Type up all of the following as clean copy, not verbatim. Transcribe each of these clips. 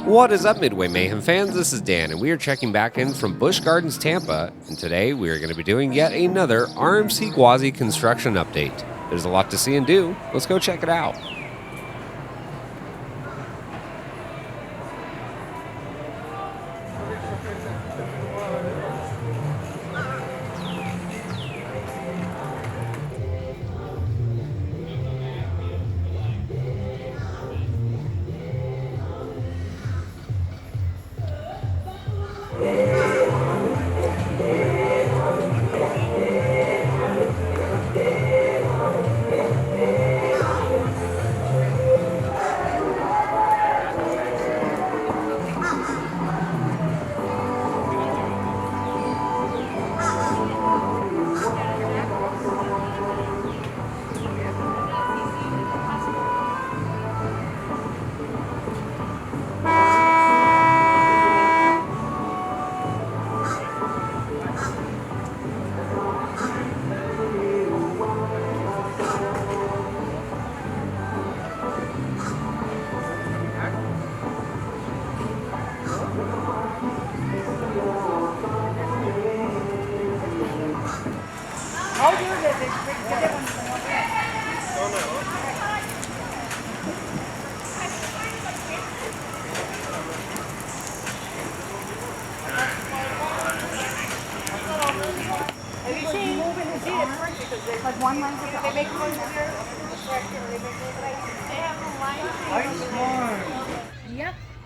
What is up, Midway Mayhem fans? This is Dan, and we are checking back in from Busch Gardens Tampa, and today we are going to be doing yet another RMC Gwazi construction update. There's a lot to see and do. Let's go check it out.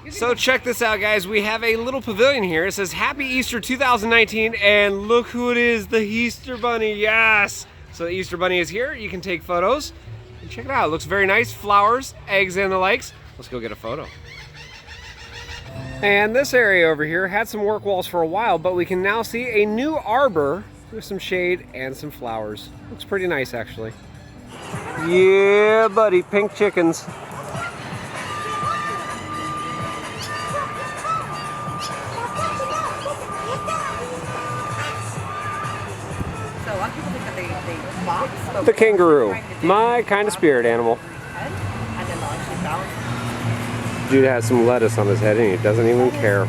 So check this out, guys. We have a little pavilion here. It says Happy Easter 2019, and look who it is, the Easter Bunny. Yes! So the Easter Bunny is here. You can take photos. And check it out. It looks very nice. Flowers, eggs, and the likes. Let's go get a photo. And this area over here had some work walls for a while, but we can now see a new arbor with some shade and some flowers. Looks pretty nice, actually. Yeah, buddy. Pink chickens. The kangaroo, my kind of spirit animal. Dude has some lettuce on his head and he doesn't even care.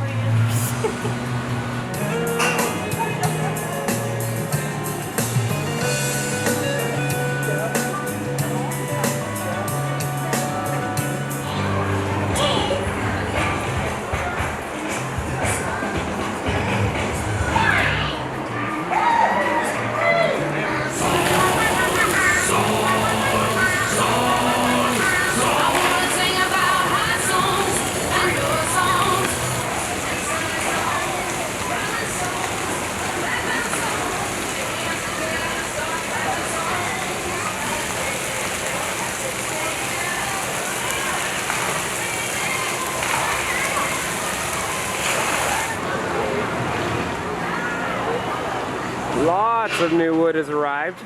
Lots of new wood has arrived.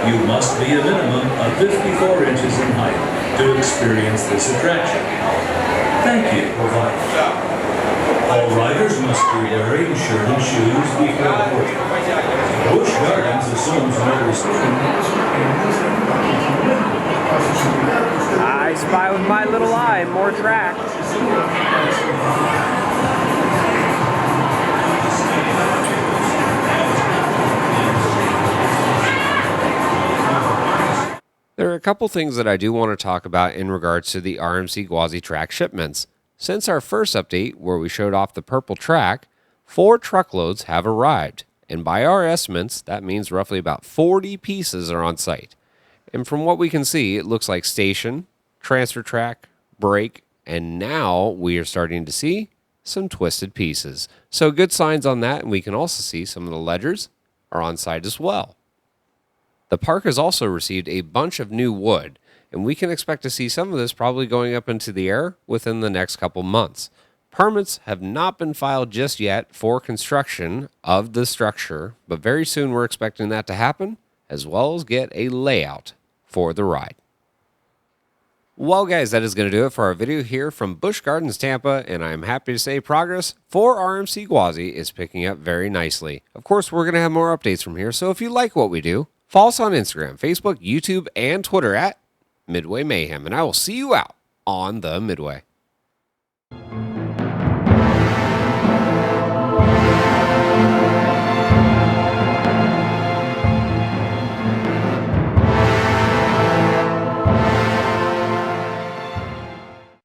You must be a minimum of 54 inches in height to experience this attraction. Thank you, provider. All riders must be wearing shirt and shoes before boarding. Busch Gardens assumes no restrictions. I spy with my little eye more track. There are a couple things that I do want to talk about in regards to the RMC Gwazi track shipments. Since our first update, where we showed off the purple track, 4 truckloads have arrived, and by our estimates, that means roughly about 40 pieces are on site. And from what we can see, it looks like station, transfer track, brake, and now we are starting to see some twisted pieces. So good signs on that, and we can also see some of the ledgers are on site as well. The park has also received a bunch of new wood, and we can expect to see some of this probably going up into the air within the next couple months. Permits have not been filed just yet for construction of the structure, but very soon we're expecting that to happen, as well as get a layout for the ride. Well, guys, that is going to do it for our video here from Busch Gardens Tampa, and I'm happy to say progress for RMC Gwazi is picking up very nicely. Of course, we're going to have more updates from here, so if you like what we do, follow us on Instagram, Facebook, YouTube, and Twitter at Midway Mayhem, and I will see you out on the Midway.